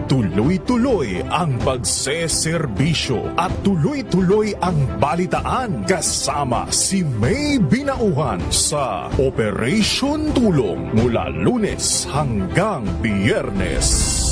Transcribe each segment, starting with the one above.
Tuloy-tuloy ang pagseserbisyo at tuloy-tuloy ang balitaan kasama si May Binauhan sa Operation Tulong mula Lunes hanggang Biyernes.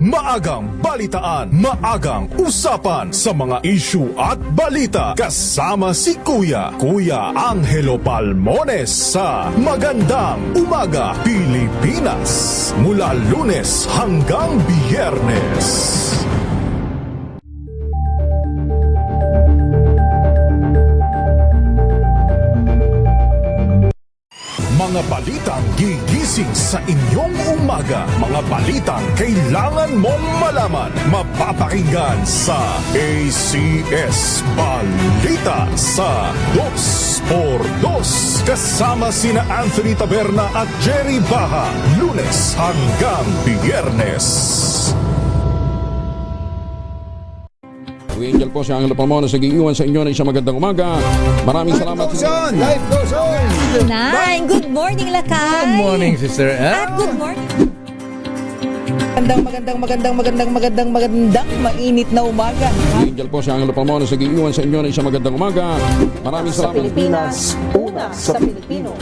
Maagang balitaan, maagang usapan sa mga issue at balita kasama si Kuya Angelo Palmones sa Magandang Umaga Pilipinas mula Lunes hanggang Biyernes. Mga balitang gigising sa inyong umaga. Mga balitang kailangan mong malaman. Mapapakinggan sa ACS Balita sa 2x2 kasama sina Anthony Taberna at Jerry Baha. Lunes hanggang Biyernes. Angel po si Angelo Palmones nag-iiwan sa inyo ng isang magandang umaga. Maraming salamat. Life goes on! Nine, good morning, Lakay! Good morning, sister. At good morning. Magandang mainit na umaga. Angel po si Angelo Palmones nag-iiwan sa inyo ng isang magandang umaga. Maraming Sa salamat. Pilipinas, una sa Pilipino.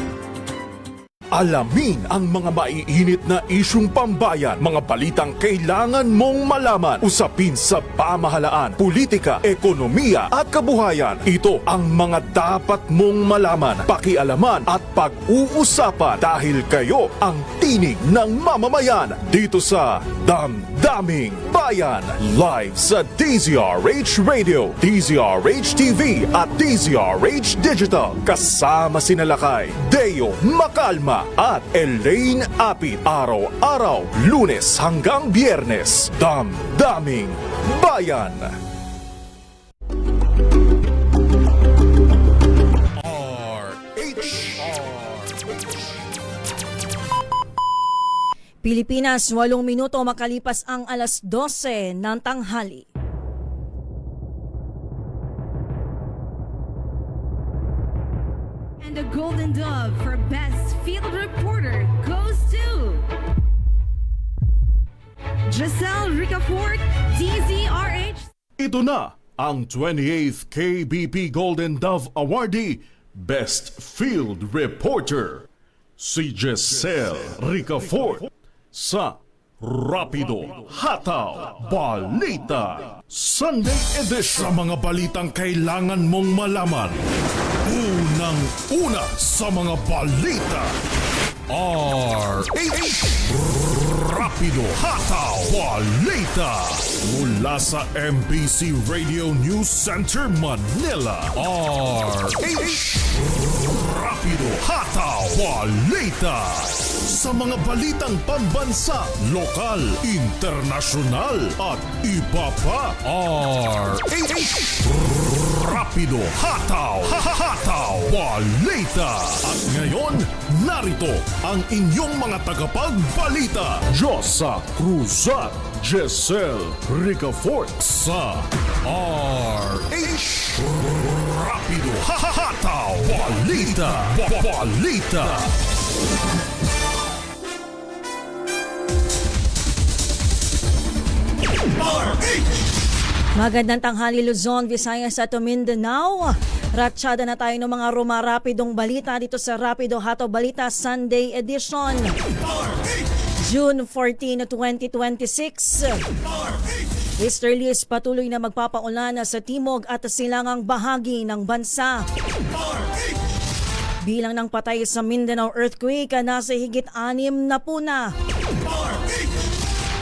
Alamin ang mga maiinit na isyung pambayan, mga balitang kailangan mong malaman, usapin sa pamahalaan, politika, ekonomiya at kabuhayan. Ito ang mga dapat mong malaman, pakialaman at pag-uusapan dahil kayo ang tinig ng mamamayan dito sa Damdaming Bayan. Live sa DZRH Radio, DZRH TV at DZRH Digital. Kasama sina Lakay, Deo Macalma at Elaine Apit. Araw-araw, Lunes hanggang Biyernes. Damdaming Bayan. Pilipinas, 8 minuto makalipas ang alas 12 ng tanghali. And the Golden Dove for Best Field Reporter goes to Giselle Ricafort, DZRH. Ito na ang 28th KBP Golden Dove Awardee, Best Field Reporter, si Giselle Ricafort sa Rapido Hataw Balita Sunday Edition. Sa mga balitang kailangan mong malaman, unang-una sa mga balita, RH Rapido Hataw Balita mula sa MBC Radio News Center Manila. RH Rapido Hataw Balita sa mga balitang pambansa, lokal, internasyonal at iba pa. RH Rapido Hataw Balita. At ngayon, narito ang inyong mga tagapagbalita, Josa Cruz at Giselle Ricafort sa RH Rapido Hataw Balita. Magandang tanghali Luzon, Visayas at Mindanao. Ratsyada na tayo ng mga rumarapidong balita dito sa Rapido Hataw Balita Sunday Edition. June 14, 2026. Easterlies patuloy na magpapaulan sa timog at silangang bahagi ng bansa. Bilang ng patay sa Mindanao earthquake, nasa higit 6 na po na.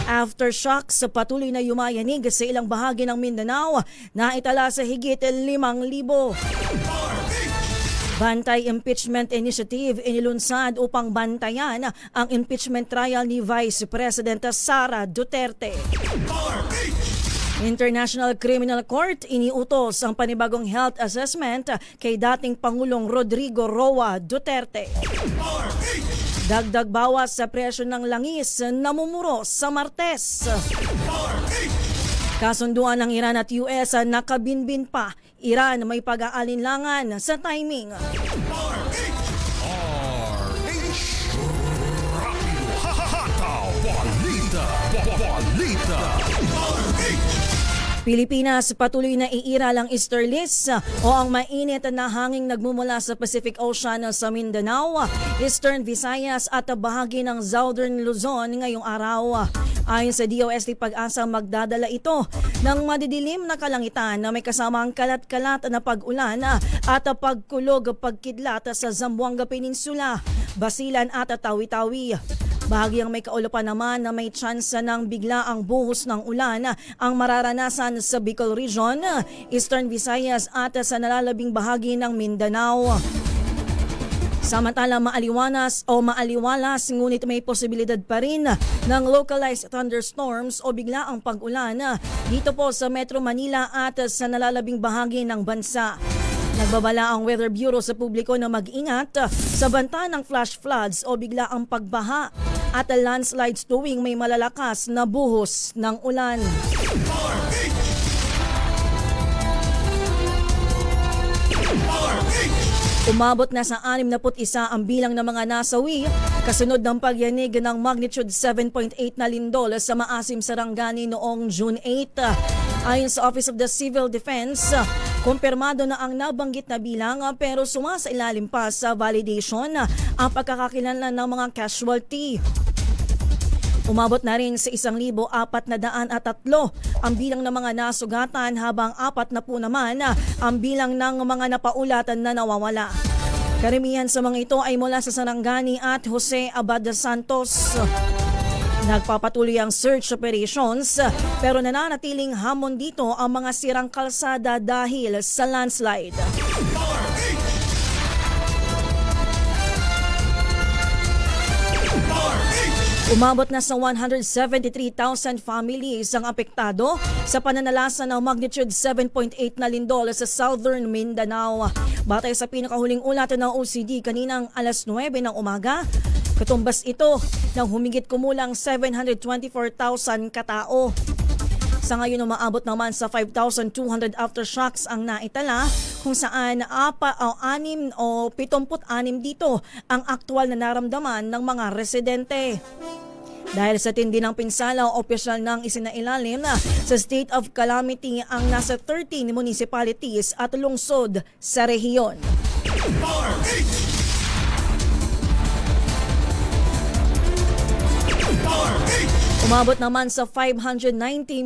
Aftershocks patuloy na yumayanig sa ilang bahagi ng Mindanao na itala sa higit 5,000. Bantay Impeachment Initiative inilunsad upang bantayan ang impeachment trial ni Vice President Sara Duterte. International Criminal Court iniutos ang panibagong health assessment kay dating Pangulong Rodrigo Roa Duterte. Dagdag bawas sa presyo ng langis namumuro sa Martes. Kasunduan ng Iran at US nakabinbin pa. Iran may pag-aalinlangan sa timing. Pilipinas patuloy na iiral ang easterlies o ang mainit na hanging nagmumula sa Pacific Ocean sa Mindanao, Eastern Visayas at bahagi ng Southern Luzon ngayong araw. Ayon sa DOST Pag-asa, magdadala ito ng madidilim na kalangitan na may kasamang kalat-kalat na pag-ulan at pagkulog pagkidlat sa Zamboanga Peninsula, Basilan at Tawi-Tawi. Bahagyang may kaulapan naman na may tsansa ng biglaang buhos ng ulan ang mararanasan sa Bicol Region, Eastern Visayas at sa nalalabing bahagi ng Mindanao. Samantala maaliwalas ngunit may posibilidad pa rin ng localized thunderstorms o biglaang pag-ulan dito po sa Metro Manila at sa nalalabing bahagi ng bansa. Nagbabala ang Weather Bureau sa publiko na mag-ingat sa banta ng flash floods o biglaang pagbaha at landslides tuwing may malalakas na buhos ng ulan. Umabot na sa 61 ang bilang ng mga nasawi kasunod ng pagyanig ng magnitude 7.8 na lindol sa Maasim, Sarangani noong June 8. Ayon sa Office of the Civil Defense, kumpirmado na ang nabanggit na bilang pero sumasailalim pa sa validation ang pagkakakilanlan ng mga casualty. Umabot na rin sa 1,403 ang bilang ng mga nasugatan habang 40 naman ang bilang ng mga napaulatan na nawawala. Karamihan sa mga ito ay mula sa Sarangani at Jose Abad Santos. Nagpapatuloy ang search operations pero nananatiling hamon dito ang mga sirang kalsada dahil sa landslide. Umabot na sa 173,000 families ang apektado sa pananalasa ng magnitude 7.8 na lindol sa Southern Mindanao. Batay sa pinakahuling ulat ng OCD kaninang alas 9 ng umaga, katumbas ito ng humigit kumulang 724,000 katao. Sa ngayon, umaabot naman sa 5,200 aftershocks ang naitala kung saan 6 o 76 dito ang aktwal na naramdaman ng mga residente. Dahil sa tindi ng pinsala, opisyal nang isinailalim na sa state of calamity ang nasa 13 municipalities at lungsod sa rehiyon. Umabot naman sa 590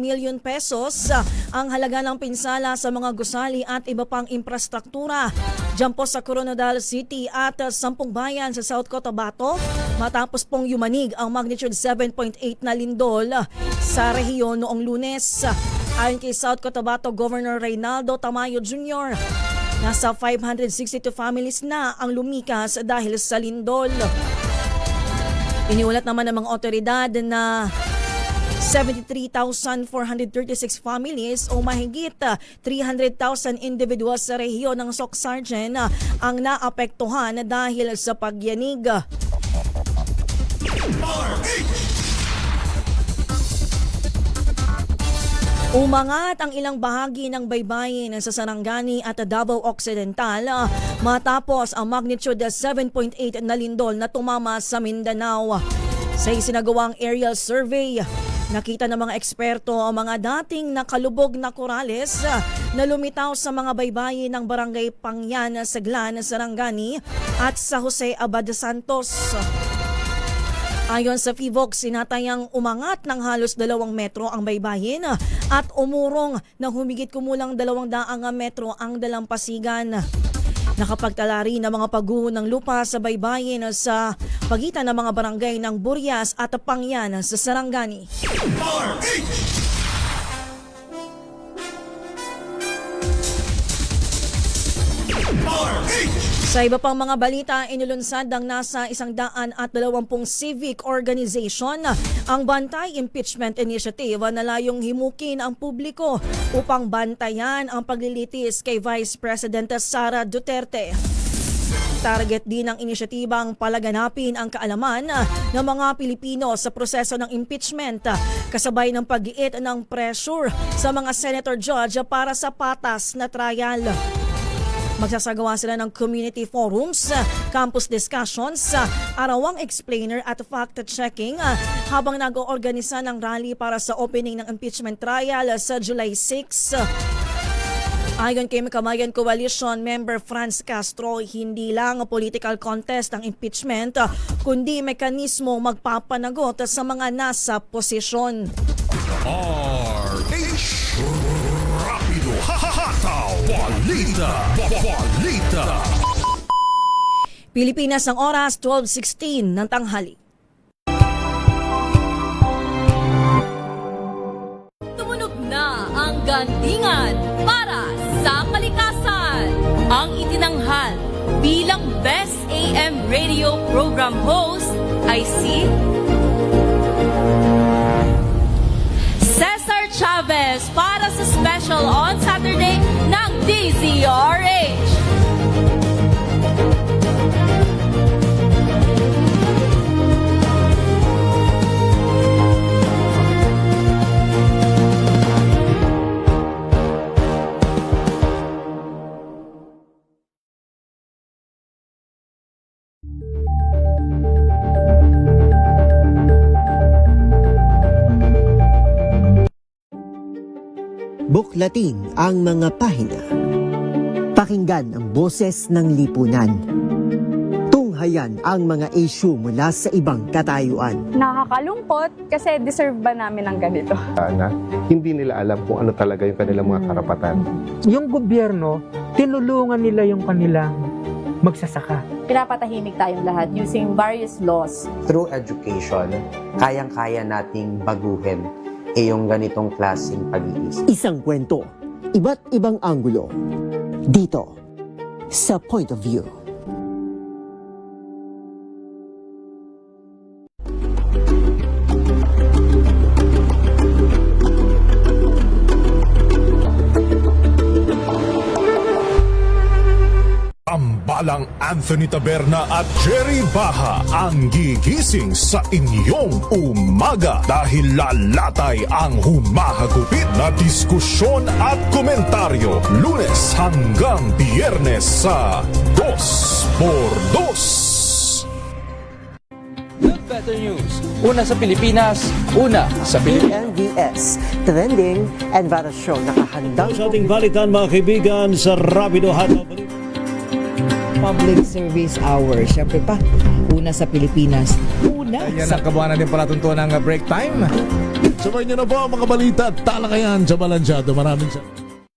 million pesos ang halaga ng pinsala sa mga gusali at iba pang infrastruktura dyan po sa Coronadal City at 10 bayan sa South Cotabato matapos pong yumanig ang magnitude 7.8 na lindol sa rehiyon noong Lunes. Ayon kay South Cotabato Governor Reynaldo Tamayo Jr., nasa 562 families na ang lumikas dahil sa lindol. Iniulat naman ng mga otoridad na 73,436 families o mahigit 300,000 individuals sa rehiyon ng Socsargen ang naapektuhan dahil sa pagyanig. Umangat ang ilang bahagi ng baybayin sa Sarangani at Davao Occidental matapos ang magnitude 7.8 na lindol na tumama sa Mindanao. Sa isinagawang aerial survey, nakita ng mga eksperto ang mga dating nakalubog na korales na lumitaw sa mga baybayin ng Barangay Pangyan, Saglan, Sarangani at sa Jose Abad Santos. Ayon sa PHIVOLCS, sinatayang umangat ng halos 2 metro ang baybayin at umurong na humigit kumulang 200 metro ang dalampasigan. Nakapagtala rin ng mga pagguho ng lupa sa baybayin sa pagitan ng mga barangay ng Burias at Pangyan sa Sarangani. Sa iba pang mga balita, inulunsad ng nasa 120 civic organization ang Bantay Impeachment Initiative na layong himukin ang publiko upang bantayan ang paglilitis kay Vice President Sara Duterte. Target din ng inisyatibang palaganapin ang kaalaman ng mga Pilipino sa proseso ng impeachment kasabay ng pag-iit ng pressure sa mga senator judge para sa patas na trial. Magsasagawa sila ng community forums, campus discussions, arawang explainer at fact-checking habang nag-oorganisa ng rally para sa opening ng impeachment trial sa July 6. Ayon kay Makamayan Coalition member Franz Castro, hindi lang political contest ang impeachment kundi mekanismo magpapanagot sa mga nasa posisyon. RH Rapido Hahataw Balita Pilipinas ang oras 12:16 ng tanghali. Tumunog na ang gandingan para sa kalikasan. Ang itinanghal bilang Best AM Radio Program Host ay si Cesar Chavez para sa special on Saturday ng DZRH. Buklatin ang mga pahina. Pakinggan ang boses ng lipunan. Tunghayan ang mga issue mula sa ibang katayuan. Nakakalungkot kasi deserve ba namin ng ganito? Na hindi nila alam kung ano talaga yung kanilang mga karapatan. Yung gobyerno, tinulungan nila yung kanilang magsasaka. Pinapatahimik tayong lahat using various laws. Through education, kayang-kaya nating baguhin yung ganitong klaseng pag-iisip. Isang kwento, iba't ibang anggulo. Dito, sa Point of View. Tambalang Anthony Taberna at Jerry Baha ang gigising sa inyong umaga dahil lalatay ang humahagupit na diskusyon at komentaryo Lunes hanggang Biyernes sa 2x2. Good Better News. Una sa Pilipinas, una sa Pilipinas. PNVS, Trending and Viral Show. Nakahandang Sa ating balitan mga kaibigan sa Rapido Hataw. Public Service Hour. Siyempre pa, una sa Pilipinas. Una Ayan sa... ang kabuhanan din pala tuntuan ng break time. Sabay niyo na po ang mga balita at talakayan sa Balansyado. Maraming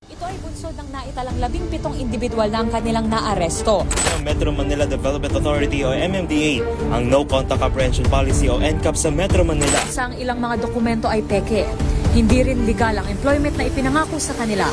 Ito ay bunsod ng naitalang 17 individual na ang kanilang naaresto. Metro Manila Development Authority o MMDA ang No Contact Apprehension Policy o NCAP sa Metro Manila. Sa ang ilang mga dokumento ay peke. Hindi rin legal ang employment na ipinangako sa kanila.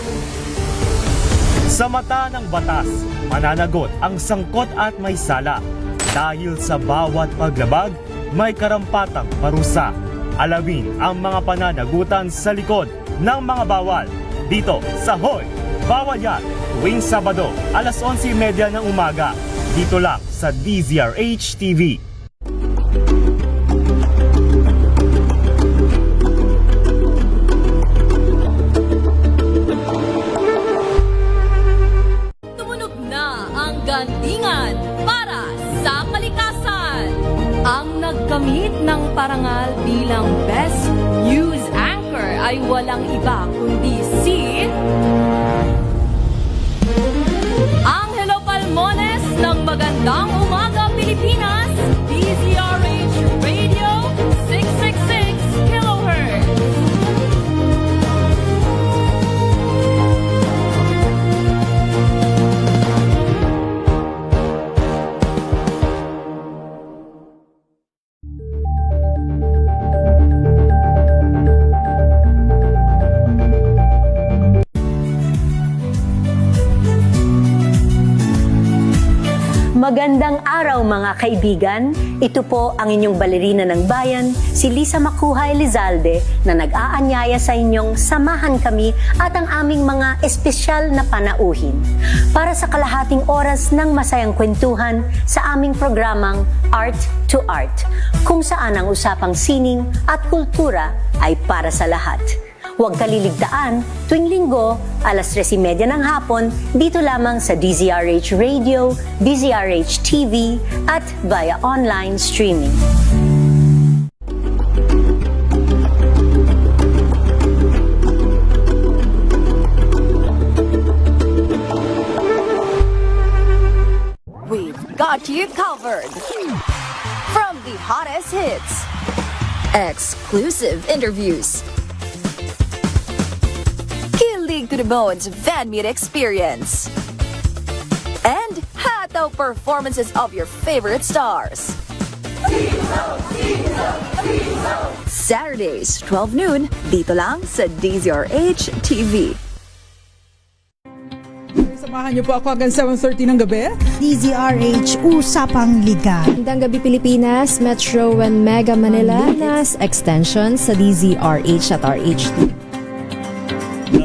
Sa mata ng batas, mananagot ang sangkot at may sala. Dahil sa bawat paglabag, may karampatang parusa. Alamin ang mga pananagutan sa likod ng mga bawal. Dito sa Hoy, Bawal Yan, tuwing Sabado, alas 11:30 ng umaga. Dito lang sa DZRH TV. Gandingan para sa kalikasan. Ang nagkamit ng parangal bilang Best News Anchor ay walang iba kundi si Angelo Palmones ng Magandang Umaga Pilipinas, DZRH Radio 666 kHz. Magandang araw mga kaibigan. Ito po ang inyong balerina ng bayan, si Lisa Makuha Elizalde, na nag-aanyaya sa inyong samahan kami at ang aming mga espesyal na panauhin para sa kalahating oras ng masayang kwentuhan sa aming programang Art to Art, kung saan ang usapang sining at kultura ay para sa lahat. Huwag kaliligtaan, tuwing linggo, alas 3:30 ng hapon, dito lamang sa DZRH Radio, DZRH TV, at via online streaming. We've got you covered. From the hottest hits, exclusive interviews, kilig to the bones fan meet experience, and hataw performances of your favorite stars. Saturdays, 12 noon, dito lang sa DZRH TV. Samahan niyo po ako hanggang 7:30 ng gabi. DZRH Usapang Liga. Magandang gabi Pilipinas, Metro and Mega Manila, nas extension sa DZRH at RHT.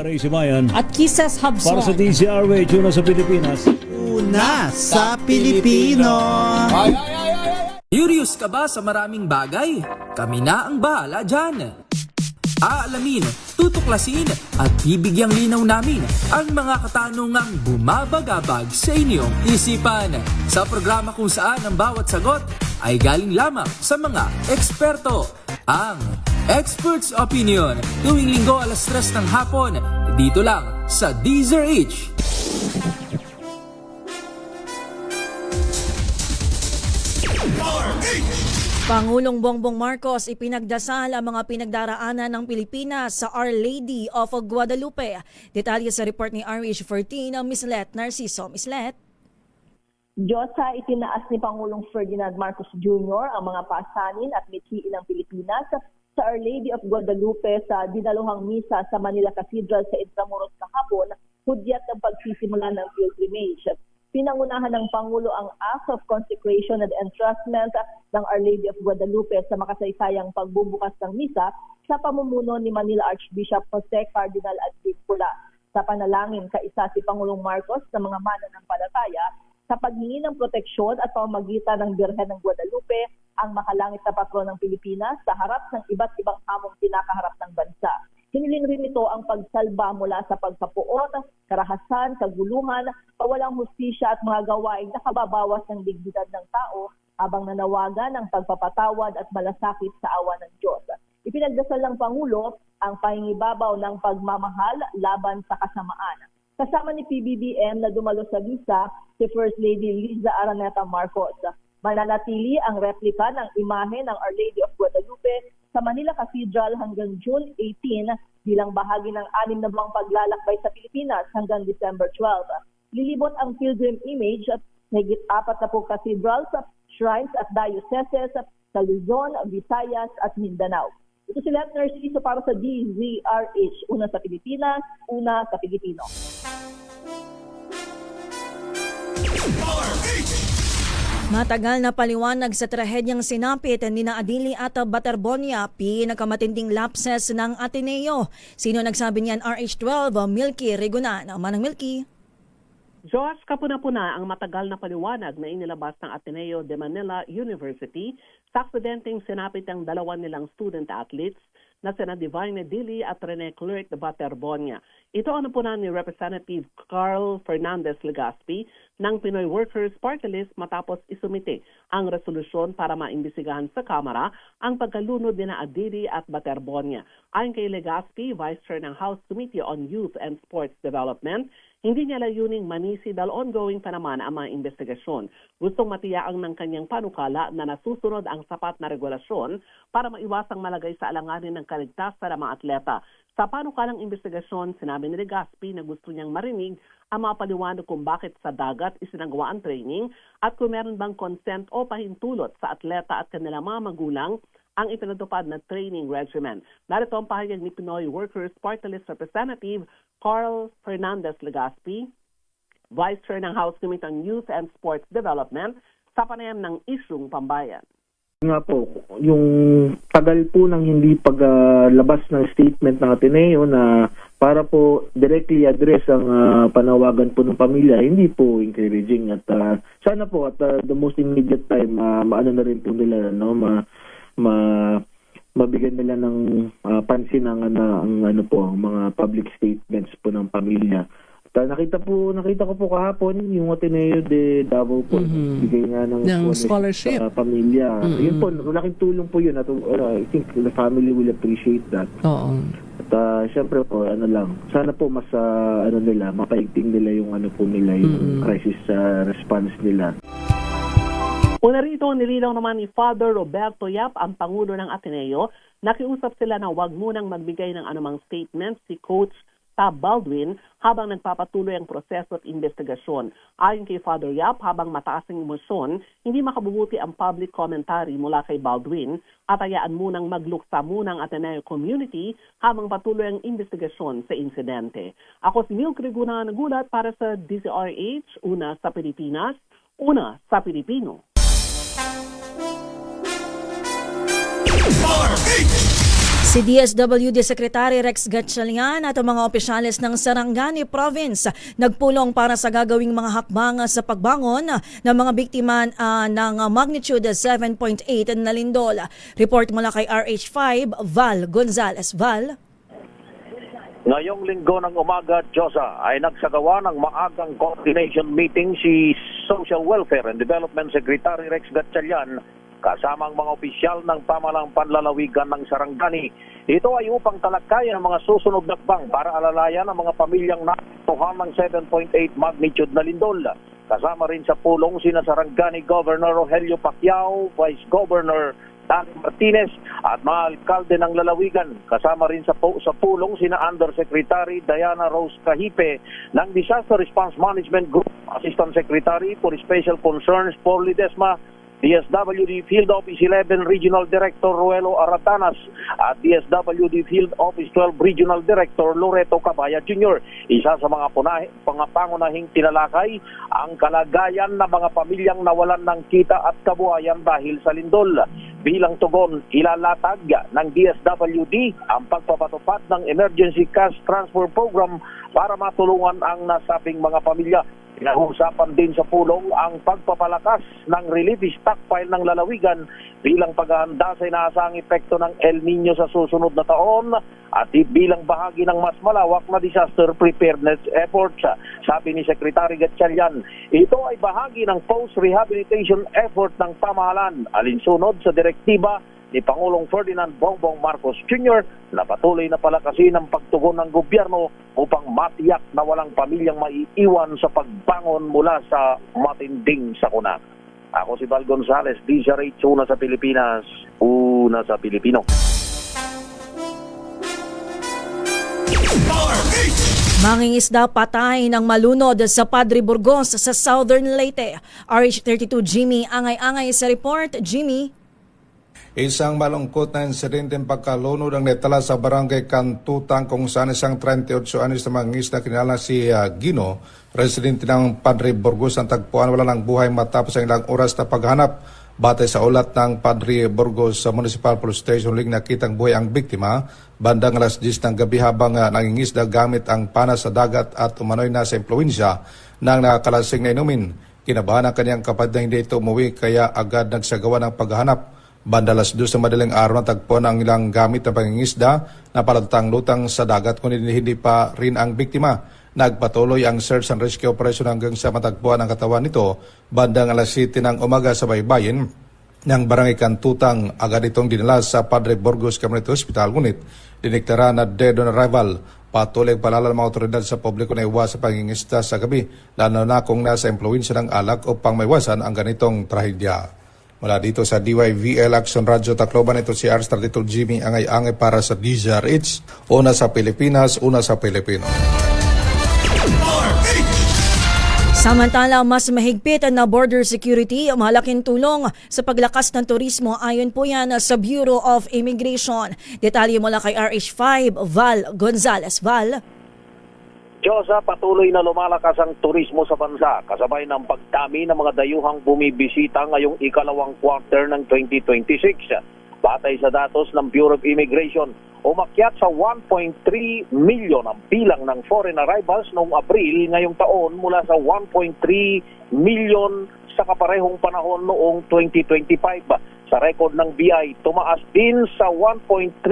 Ray Sibayan at Kisses Hubson para sa DZRH, una sa Pilipinas. Una sa Pilipino. Curious ka ba sa maraming bagay? Kami na ang bahala dyan. Aalamin, tutuklasin at bibigyang linaw namin ang mga katanungang bumabagabag sa inyong isipan. Sa programa kung saan ang bawat sagot ay galing lamang sa mga eksperto. Ang Expert's Opinion, tuwing linggo alas 3 ng hapon, dito lang sa DZRH. Pangulong Bongbong Marcos ipinagdasal ang mga pinagdaraanan ng Pilipinas sa Our Lady of Guadalupe. Detalye sa report ni RH14 ng Miss Let Narciso. Miss Let? Diyosa, itinaas ni Pangulong Ferdinand Marcos Jr. ang mga pasanin at mithiin ng Pilipinas sa Our Lady of Guadalupe sa dinaluhang misa sa Manila Cathedral sa Intramuros kahapon, hudyat ng pagsisimula ng pilgrimage. Pinangunahan ng Pangulo ang Act of Consecration and Entrustment ng Our Lady of Guadalupe sa makasaysayang pagbubukas ng misa sa pamumuno ni Manila Archbishop Jose Cardinal Advincula. Sa panalangin, kaisa si Pangulong Marcos sa mga mananampalataya sa paghingi ng proteksyon at pamamagitan ng Birhen ng Guadalupe, ang makalangit na patron ng Pilipinas, sa harap ng iba't ibang hamong kinakaharap ng bansa. Hiniling rin ito ang pagsalba mula sa pagkapuot, karahasan, kaguluhan, pawalang hustisya at mga gawaing nakababawas ng dignidad ng tao habang nanawagan ng pagpapatawad at malasakit sa awa ng Diyos. Ipinagdasal ng Pangulo ang pangingibabaw ng pagmamahal laban sa kasamaan. Kasama ni PBBM na dumalo sa misa si First Lady Liza Araneta Marcos. Mananatili ang replika ng imahe ng Our Lady of Guadalupe sa Manila Cathedral hanggang June 18 bilang bahagi ng 6 na buwang paglalakbay sa Pilipinas hanggang December 12. Lilibot ang pilgrim image at higit 40 cathedrals, shrines at dioceses sa Luzon, Visayas at Mindanao. Ito si Let Narciso para sa DZRH, una sa Pilipinas, una sa Pilipino. Matagal na paliwanag sa trahedyang sinapit ni Adili at Baterbonia, pinakamatinding lapses ng Ateneo. Sino nagsabi niyan? RH12, Milky Regunan. Manang Milky. Diyos, kapuna-puna ang matagal na paliwanag na inilabas ng Ateneo de Manila University sa aksidenteng sinapit ang dalawa nilang student athletes na sina Divine Adili at Rene Clerc de Baterbonia. Ito ang napunan ni Representative Carl Fernandez Legaspi ng Pinoy Workers Party List matapos isumite ang resolusyon para maimbisigahan sa Kamara ang pagkalunod ni Adili at Baterbonia. Ayon kay Legaspi, Vice Chair ng House Committee on Youth and Sports Development, hindi niya layuning manisi dahil ongoing pa naman ang mga investigasyon. Gustong matiyaang ng kanyang panukala na nasusunod ang sapat na regulasyon para maiwasang malagay sa alanganin ng kaligtasan ng mga atleta. Sa panukalang investigasyon, sinabi ni Legaspi na gusto niyang marinig ang mga paliwanag kung bakit sa dagat isinagawa ang training at kung meron bang consent o pahintulot sa atleta at kanilang mga magulang ang ipinatupad na training regimen. Narito ang pahayag ni Pinoy Workers Party List Representative Carl Fernandez Legaspi. Vice Chair ng House Committee on Youth and Sports Development, sa panayam ng isyung pambayan. Nga po, yung tagal po ng hindi paglabas ng statement ng Ateneo na para po directly address ang panawagan po ng pamilya, hindi po encouraging at sana po at the most immediate time maano na rin po nila mabigyan nila ng pansin ang mga public statements po ng pamilya. Nakita ko po kahapon yung Ateneo de Davao po, bigay nga ng scholarship sa pamilya. Yun po, malaking tulong po yun. At, I think the family will appreciate that. Oo. At syempre po, sana po mas mapaigting nila yung yung crisis response nila. Una rito, nililaw naman ni Father Roberto Yap, ang Pangulo ng Ateneo. Nakiusap sila na huwag munang magbigay ng anumang statement si Coach Tab Baldwin habang nagpapatuloy ang proseso at investigasyon. Ayon kay Father Yap, habang mataas ang emosyon, hindi makabubuti ang public commentary mula kay Baldwin at hayaan munang magluksa muna ang Ateneo community habang patuloy ang investigasyon sa insidente. Ako si Mil Criguna, nagulat para sa DZRH, una sa Pilipinas, una sa Pilipino. Si DSWD Secretary Rex Gatchalian at ang mga opisyales ng Sarangani Province nagpulong para sa gagawing mga hakbang sa pagbangon ng mga biktima ng magnitude 7.8 na lindol. Report mula kay RH5, Val Gonzales. Val? Ngayong linggo ng umaga, Josa, ay nagsagawa ng maagang coordination meeting si Social Welfare and Development Secretary Rex Gatchalian kasama ang mga opisyal ng pamahalang panlalawigan ng Sarangani. Ito ay upang talakayan ang mga susunod na hakbang para alalayan ang mga pamilyang naapektuhan ng 7.8 magnitude na lindol. Kasama rin sa pulong sina Sarangani Governor Rogelio Pacquiao, Vice Governor Dani Martinez at mga alkalde ng lalawigan. Kasama rin sa pulong sina Undersecretary Diana Rose Cahipe ng Disaster Response Management Group, Assistant Secretary for Special Concerns Paul Ledesma, DSWD Field Office 11 Regional Director Ruelo Aratanas at DSWD Field Office 12 Regional Director Loreto Cabaya Jr. Isa sa mga pangunahing tinalakay ang kalagayan ng mga pamilyang nawalan ng kita at kabuhayan dahil sa lindol. Bilang tugon, ilalatag ng DSWD ang pagpapatupad ng Emergency Cash Transfer Program para matulungan ang nasabing mga pamilya. Pinahusapan din sa pulong ang pagpapalakas ng relief stockpile ng lalawigan bilang paghahanda sa inaasahang epekto ng El Nino sa susunod na taon at bilang bahagi ng mas malawak na disaster preparedness efforts. Sabi ni Secretary Gatchalian, ito ay bahagi ng post-rehabilitation effort ng pamahalaan alinsunod sa direktiba ni Pangulong Ferdinand Bongbong Marcos Jr. na patuloy na palakasin ang pagtugon ng gobyerno upang matiyak na walang pamilyang maiiwan sa pagbangon mula sa matinding sakuna. Ako si Val Gonzales, DZRH, una sa Pilipinas, una sa Pilipino. Mangingisda patay ng malunod sa Padre Burgos sa Southern Leyte. RH32 Jimmy, angay-angay sa report. Jimmy? Isang malungkot na insidente ng pagkalunod ang netala sa barangay Kantutang kung saan isang 38 anos na mangingisda kinala si Gino, residente ng Padre Burgos ang tagpuan wala ng buhay matapos ang ilang oras na paghanap. Batay sa ulat ng Padre Burgos sa Municipal Police Station, huling nakitang buhay ang biktima bandang alas 10 ng gabi habang nangingisda gamit ang panas sa dagat at umano'y nasa impluensya ng nakakalasing na inumin. Kinabahan ang kanyang kapatid na hindi ito umuwi kaya agad nagsagawa ng paghahanap. Bandalas 2 sa madaling araw na tagpuan ang ilang gamit na pangingisda na palatang-lutang sa dagat kundi hindi pa rin ang biktima. Nagpatuloy ang search and rescue operation hanggang sa matagpuan ang katawan nito bandang alas 7 ng umaga sa baybayin ng barangay Kantutang. Agad itong dinala sa Padre Burgos Community Hospital ngunit diniklara na dead on arrival. Patuloy palala ng mga otoridad sa publiko na iwas sa pangingisda sa gabi lalo na kung nasa impluensya ng alak upang maiwasan ang ganitong trahedya. Mula dito sa DYVL Action Radio Tacloban, ito si RH32 Jimmy, angay-angay para sa DZRH, una sa Pilipinas, una sa Pilipino. Samantala, mas mahigpit na border security ang malaking tulong sa paglakas ng turismo ayon po yan sa Bureau of Immigration. Detalye mula kay RH5, Val Gonzales. Val? Diyosa, patuloy na lumalakas ang turismo sa bansa kasabay ng pagdami ng mga dayuhang bumibisita ngayong ikalawang quarter ng 2026. Batay sa datos ng Bureau of Immigration, umakyat sa 1.3 million ang bilang ng foreign arrivals noong Abril ngayong taon mula sa 1.3 million sa kaparehong panahon noong 2025. Sa record ng BI, tumaas din sa 1.309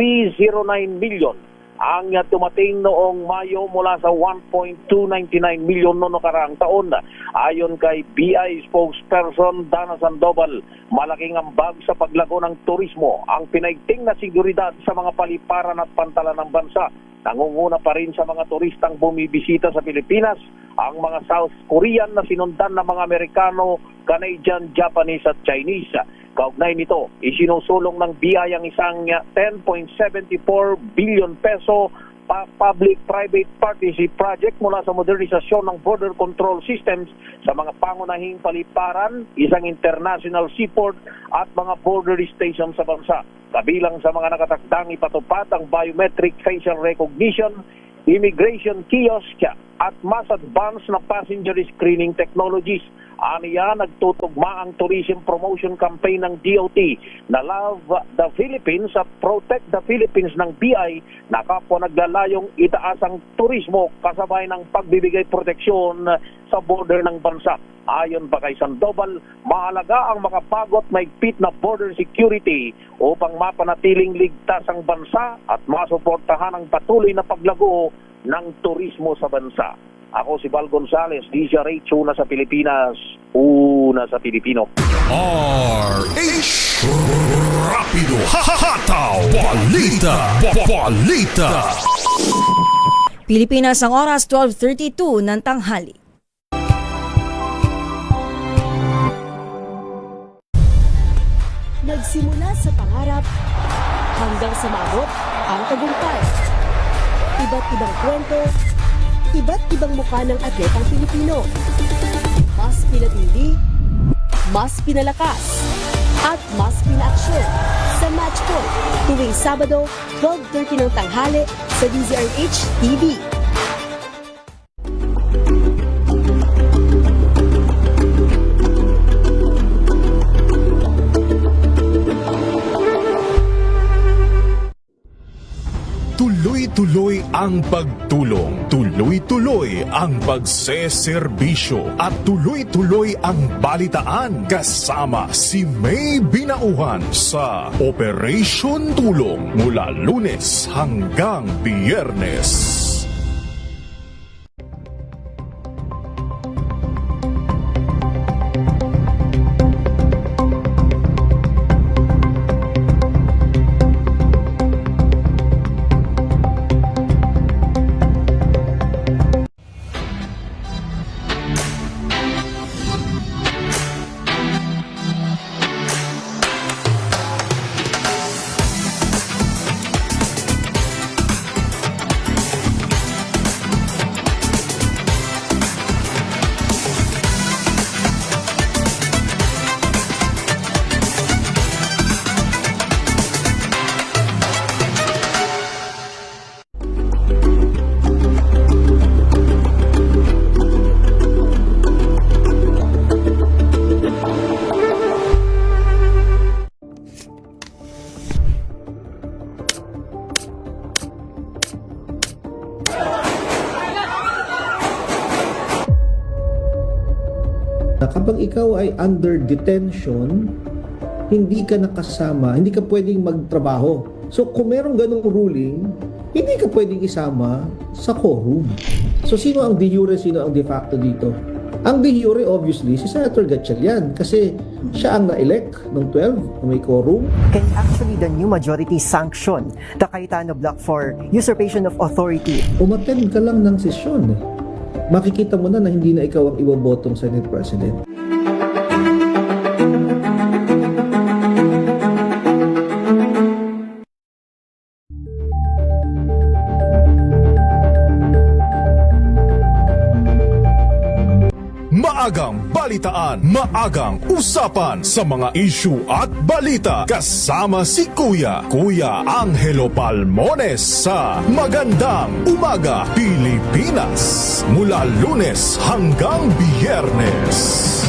million ang dumating noong Mayo mula sa 1.299 million noong nakaraang taon. Ayon kay BI spokesperson Dana Sandoval, malaking ambag sa paglago ng turismo ang pinaigting na seguridad sa mga paliparan at pantalan ng bansa. Nangunguna pa rin sa mga turistang bumibisita sa Pilipinas ang mga South Korean na sinundan ng mga Amerikano, Canadian, Japanese at Chinese. Kaugnay nito, isinusulong ng BI ang isang 10.74 billion peso public-private partnership project mula sa modernisasyon ng border control systems sa mga pangunahing paliparan, isang international seaport at mga border station sa bansa. Kabilang sa mga nakatakdang ipatupad ang biometric facial recognition, immigration kiosk at mas advanced na passenger screening technologies. Aniya, nagtutugma ang tourism promotion campaign ng DOT na Love the Philippines at Protect the Philippines ng BI na kapwa naglalayong itaas ang turismo kasabay ng pagbibigay proteksyon sa border ng bansa. Ayon pa kay Sandoval, mahalaga ang makapagot mahigpit na border security upang mapanatiling ligtas ang bansa at masuportahan ang patuloy na paglago ng turismo sa bansa. Ako si Val Gonzales, DZRH, una sa Pilipinas, una sa Pilipino. RH Rapido Hataw Balita Balita. Pilipinas ang oras 12:32 ng tanghali. Nagsimula sa pangarap hanggang sa maabot ang tagumpay. Iba't ibang kwento, iba't ibang mukha ng atletang Pilipino. Mas pinatindi, mas pinalakas, at mas pinaaksyon sa Match Point tuwing Sabado, 12:30 ng tanghali sa DZRH TV. Tuloy-tuloy ang pagtulong, tuloy-tuloy ang pagseserbisyo at tuloy-tuloy ang balitaan kasama si May Binauhan sa Operation Tulong mula Lunes hanggang Biyernes. Kapag ikaw ay under detention, hindi ka nakasama, hindi ka pwedeng magtrabaho. So kung merong ganong ruling, hindi ka pwedeng isama sa quorum. So sino ang de jure, sino ang de facto dito? Ang de jure obviously si Senator Gatchalian kasi siya ang na-elect ng 12 na may quorum. Can actually the new majority sanction the Cayetano Block for usurpation of authority? Umattend ka lang ng sesyon. Makikita mo na hindi na ikaw ang ibobotong Senate President. Maagang balitaan, maagang usapan sa mga issue at balita. Kasama si Kuya Angelo Palmones sa Magandang Umaga Pilipinas. Mula Lunes hanggang Biyernes.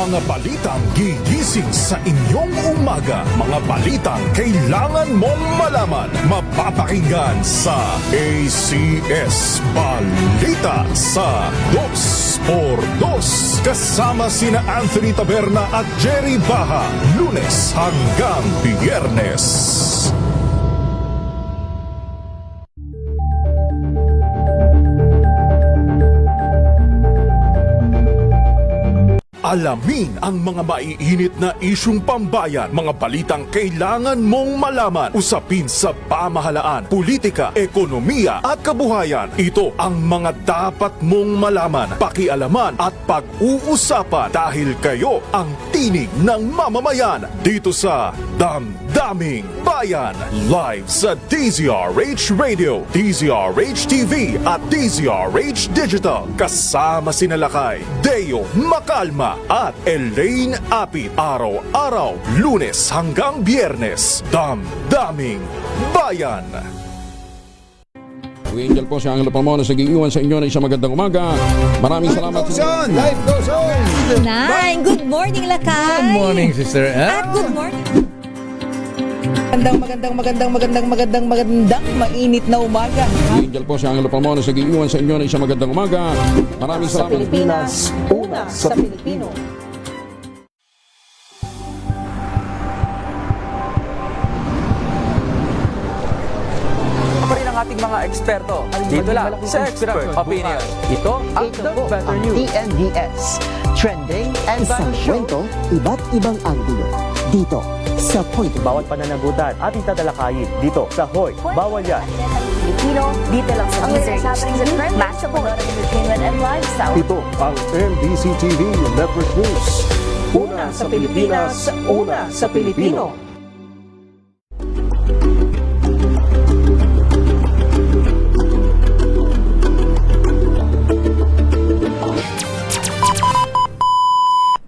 Mga balitang gigising sa inyong umaga. Mga balitang kailangan mong malaman. Mapapakinggan sa ACS Balita sa 2x2. Kasama sina Anthony Taberna at Jerry Baha. Lunes hanggang Biyernes. Alamin ang mga maiinit na isyung pambayan, mga balitang kailangan mong malaman, usapin sa pamahalaan, politika, ekonomiya at kabuhayan. Ito ang mga dapat mong malaman, pakialaman at pag-uusapan dahil kayo ang tinig ng mamamayan dito sa Damdaming Bayan. Live sa DZRH Radio, DZRH TV at DZRH Digital. Kasama sina Lakay, Deo Macalma at Elaine Apit. Araw-araw, Lunes hanggang Biyernes. Damdaming Bayan. Angel po si Angelo Palmones nag-iiwan sa inyo na isang magandang umaga. Maraming salamat. Life goes on! Nine, good morning, Lakay. Good morning, Sister At good morning. Magandang mainit na umaga. Angel po si Angelo Palmones nag-iiwan sa inyo na isang magandang umaga. Maraming Sa salamat. Pilipinas, una sa Pilipino. Pa rin ang ating mga eksperto. Dito lang sa Expert Opinion. Ito ang The Better News. TNVS. Trending and isang kwento, iba't ibang anggulo. Dito sa Point. Bawat pananagutan ating tatalakayin dito sa Hoy. Bawal yan. Pilipino, dito lang sa DZRH. Matchable entertainment and lifestyle. Ito ang MBC TV Network News. Una sa Pilipinas, una sa Pilipino.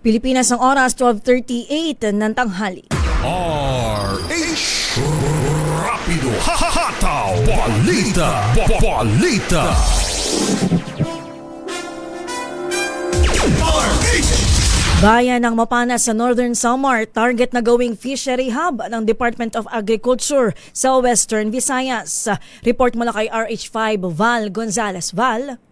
Pilipinas ang oras, 12:38 ng tanghali. RH Rapido Hahataw Balita Balita. Bayan ng Mapanas sa Northern Samar, target na gawing fishery hub ng Department of Agriculture sa Western Visayas. Report mula kay RH5 Val Gonzales. Val?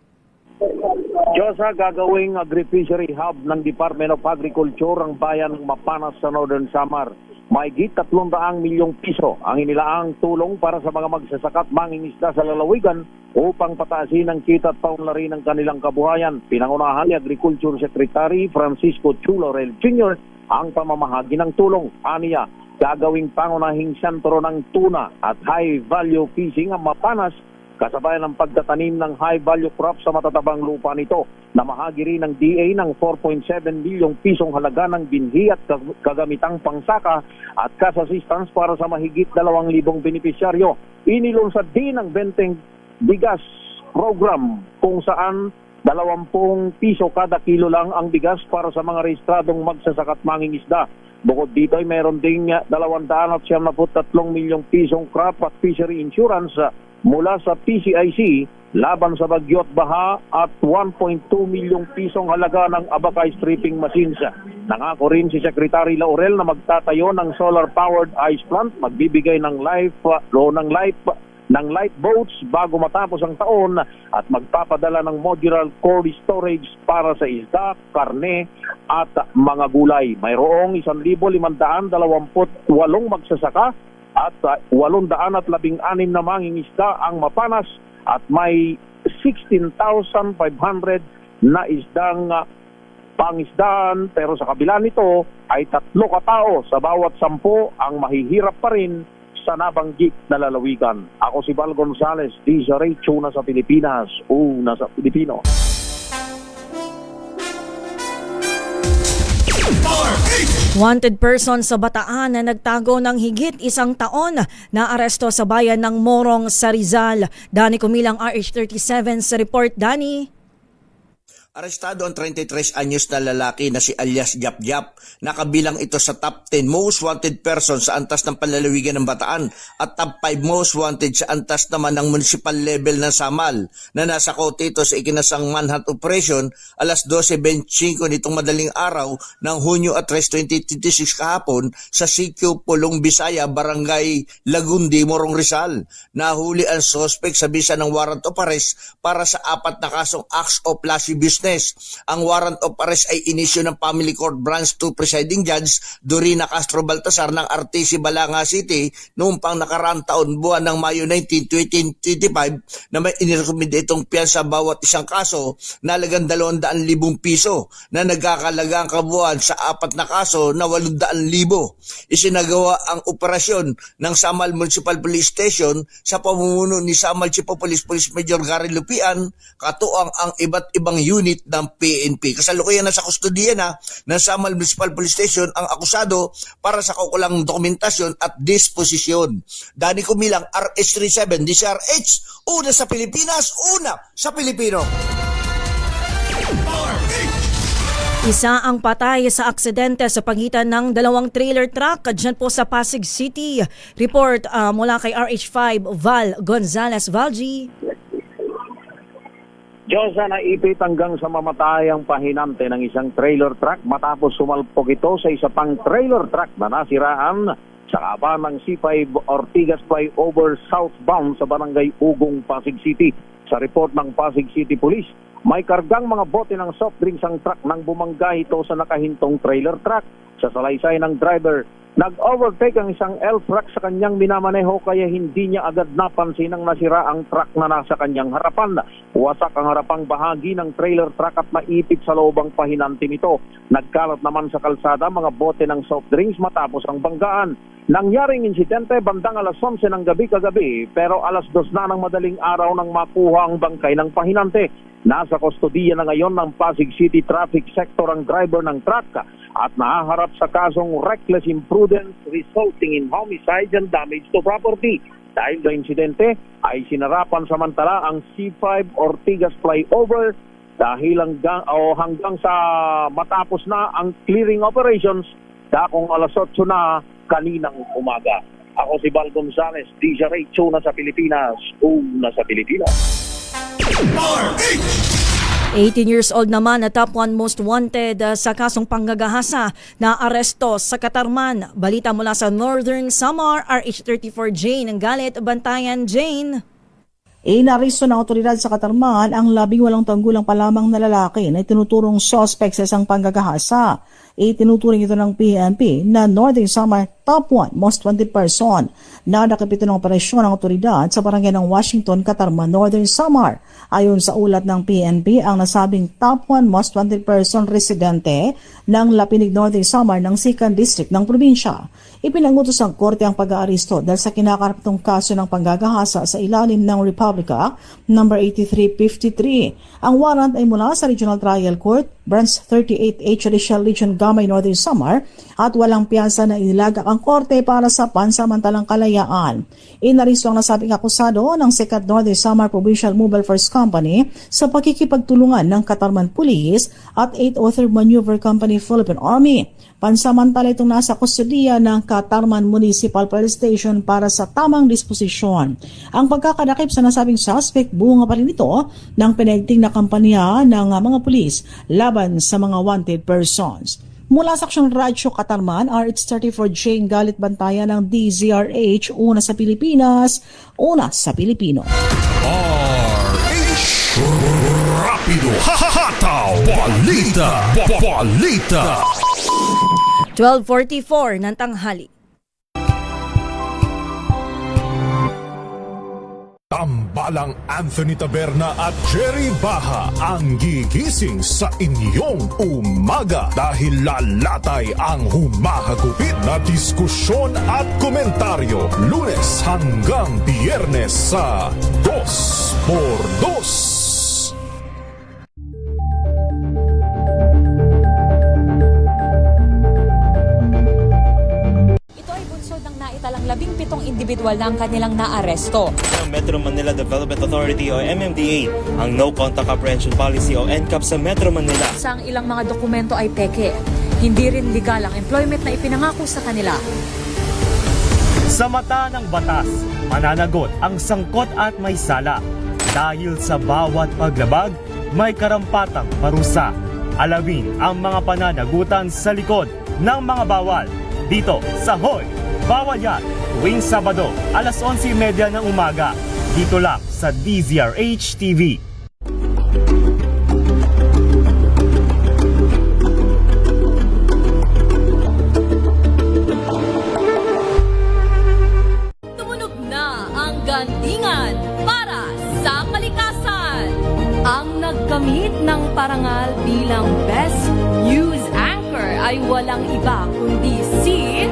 Diyosa, gagawing agri-fishery hub ng Department of Agriculture ang bayan ng Mapanas sa Northern Samar. Mahigit 300 milyong piso ang inilaang tulong para sa mga magsasaka at mangingisda sa lalawigan upang pataasin ang kita at paunlarin ng kanilang kabuhayan. Pinangunahan ni Agriculture Secretary Francisco Chulo Rel Jr. ang pamamahagi ng tulong. Aniya, gagawing pangunahing sentro ng tuna at high-value fishing ang Mapanas kasabayan ng pagtatanim ng high-value crop sa matatabang lupa nito. Namahagi rin ng DA ng 4.7 milyong pisong halaga ng binhi at kagamitang pangsaka at cash assistance para sa mahigit 2,000 benepisyaryo. Inilunsad din ang benteng bigas program kung saan 20 piso kada kilo lang ang bigas para sa mga rehistradong magsasaka at mangingisda. Bukod dito ay meron ding 273 milyong pisong crop at fishery insurance mula sa PCIC laban sa bagyo at baha at 1.2 milyong pisong halaga ng abacay stripping machines. Nangako rin si Secretary Laurel na magtatayo ng solar-powered ice plant, magbibigay ng light boats bago matapos ang taon at magpapadala ng modular cold storage para sa isda, karne at mga gulay. Mayroong 1,528 magsasaka at 816 na mangingisda ang Mapanas at may 16,500 na isdang pangisdaan, pero sa kabila nito ay 3 katao sa bawat 10 ang mahihirap pa rin sa nabanggit na lalawigan. Ako si Val Gonzales, DZRH, una sa Pilipinas, una sa Pilipino. RH Wanted person sa Bataan na nagtago ng higit 1 taon na aresto sa bayan ng Morong sa Rizal. Dani Kumilang, RH37 sa report. Dani. Arestado ang 33 anyos na lalaki na si alias Jap Jap. Nakabilang ito sa top 10 most wanted person sa antas ng panlalawigan ng Bataan at top 5 most wanted sa antas naman ng municipal level ng Samal na nasa kote ito sa ikinasang manhunt operation alas 12:25 nitong madaling araw ng Hunyo 3, 2026 kahapon sa CQ Pulong Bisaya, Barangay Lagundi, Morong Rizal. Nahuli ang suspect sa bisa ng warrant of arrest para sa 4 na kasong acts of lascivious business. Ang warrant of arrest ay inisyu ng Family Court Branch 2 Presiding Judge Dorina Castro Baltasar ng RTC Balanga City noong pang nakaraang taon buwan ng Mayo 19, 2025 na may inirekomenda itong piyansa bawat isang kaso na halagang 200,000 piso na nagkakalaga ang kabuuan sa 4 na kaso na 800,000. Isinagawa ang operasyon ng Samal Municipal Police Station sa pamumuno ni Samal Chief of Police Police Major Gary Lupian, katuang ang iba't ibang unit ng PNP. Kasalukuyan na sa kustodiya na ng Samal Municipal Police Station ang akusado para sa kaukulang dokumentasyon at disposisyon. Dani Kumilang, RH37, DCRH, una sa Pilipinas, una sa Pilipino. Isa ang patay sa aksidente sa pagitan ng 2 trailer truck dyan po sa Pasig City. Report mula kay RH5 Val Gonzalez. Valji. Diyosa, naipit hanggang sa mamatay ang pahinante ng isang trailer truck matapos sumalpok ito sa isa pang trailer truck na nasiraan sa kaban ng C5 Ortigas Flyover southbound sa Barangay Ugong, Pasig City. Sa report ng Pasig City Police, may kargang mga bote ng soft drinks ang truck nang bumangga ito sa nakahintong trailer truck. Sa salaysay ng driver, nag-overtake ang isang L-truck sa kanyang minamaneho kaya hindi niya agad napansin ang nasira ang truck na nasa kanyang harapan. Wasak ang harapang bahagi ng trailer truck at naipit sa loob ang pahinante nito. Nagkalat naman sa kalsada mga bote ng soft drinks matapos ang banggaan. Nangyaring insidente bandang alas 11 ng gabi kagabi pero alas 2 na ng madaling araw nang makuha ang bangkay ng pahinante. Nasa kustodiya na ngayon ng Pasig City Traffic Sector ang driver ng truck at nahaharap sa kasong reckless imprudence resulting in homicide and damage to property. Dahil sa insidente ay sinarapan samantala ang C5 Ortigas Flyover dahil hanggang sa matapos na ang clearing operations dakong alas 8 na kaninang umaga. Ako si Val Gonzalez, DCRH, una sa Pilipinas, una sa Pilipinas. 18 years old naman na top 1 most wanted sa kasong panggagahasa na aresto sa Katarman. Balita mula sa Northern Samar, RH34 Jane ang galit bantayan. Jane. Inaresto ng otoridad sa Katarman ang 18 tanggulang pa lamang na lalaki na itinuturong suspect sa isang panggagahasa. Itinuturing ito ng PNP na Northern Samar top 1 most wanted person na nakapito ng operasyon ng otoridad sa barangay ng Washington, Katarman, Northern Samar. Ayon sa ulat ng PNP, ang nasabing top 1 most wanted person residente ng Lapinig, Northern Samar ng 2nd District ng probinsya. Ipinangutos ng korte ang pag-aaresto dahil sa kinakarapatong kaso ng panggagahasa sa ilalim ng Republica No. 8353. Ang warrant ay mula sa Regional Trial Court, Branch 38H Judicial Region Gamay, Northern Samar at walang piyansa na inilagak ang korte para sa pansamantalang kalayaan. Inaresto ang nasabing akusado ng Sikat Northern Samar Provincial Mobile Force Company sa pakikipagtulungan ng Katarman Police at 8th Maneuver Company Philippine Army. Pansamantala itong nasa kustodiya ng Katarman Municipal Police Station para sa tamang disposisyon. Ang pagkakadakip sa nasabing suspect bunga pa rin ito ng pinaigting na kampanya ng mga pulis laban sa mga wanted persons. Mula sa Aksyong Radyo Katarman, RH34 Jane galit bantayan ng DZRH, una sa Pilipinas, una sa Pilipino. Rapido, hahataw, balita, balita. 12:44 ng tanghali. Tambalang Anthony Taberna at Jerry Baha ang gigising sa inyong umaga dahil lalatay ang humahagupit na diskusyon at komentaryo Lunes hanggang Biyernes sa 2x2. ang 17 individual na ang kanilang naaresto. Ang Metro Manila Development Authority o MMDA ang No Contact Apprehension Policy o NCAP sa Metro Manila. Sa ang ilang mga dokumento ay peke. Hindi rin legal ang employment na ipinangako sa kanila. Sa mata ng batas, mananagot ang sangkot at may sala. Dahil sa bawat paglabag, may karampatang parusa. Alamin ang mga pananagutan sa likod ng mga bawal. Dito sa Hoy, Bawal Yan! Tuwing Sabado, alas 11:30 ng umaga. Dito lang sa DZRH TV. Tumunog na ang gandingan para sa kalikasan. Ang nagkamit ng parangal bilang Best News Anchor ay walang iba kundi si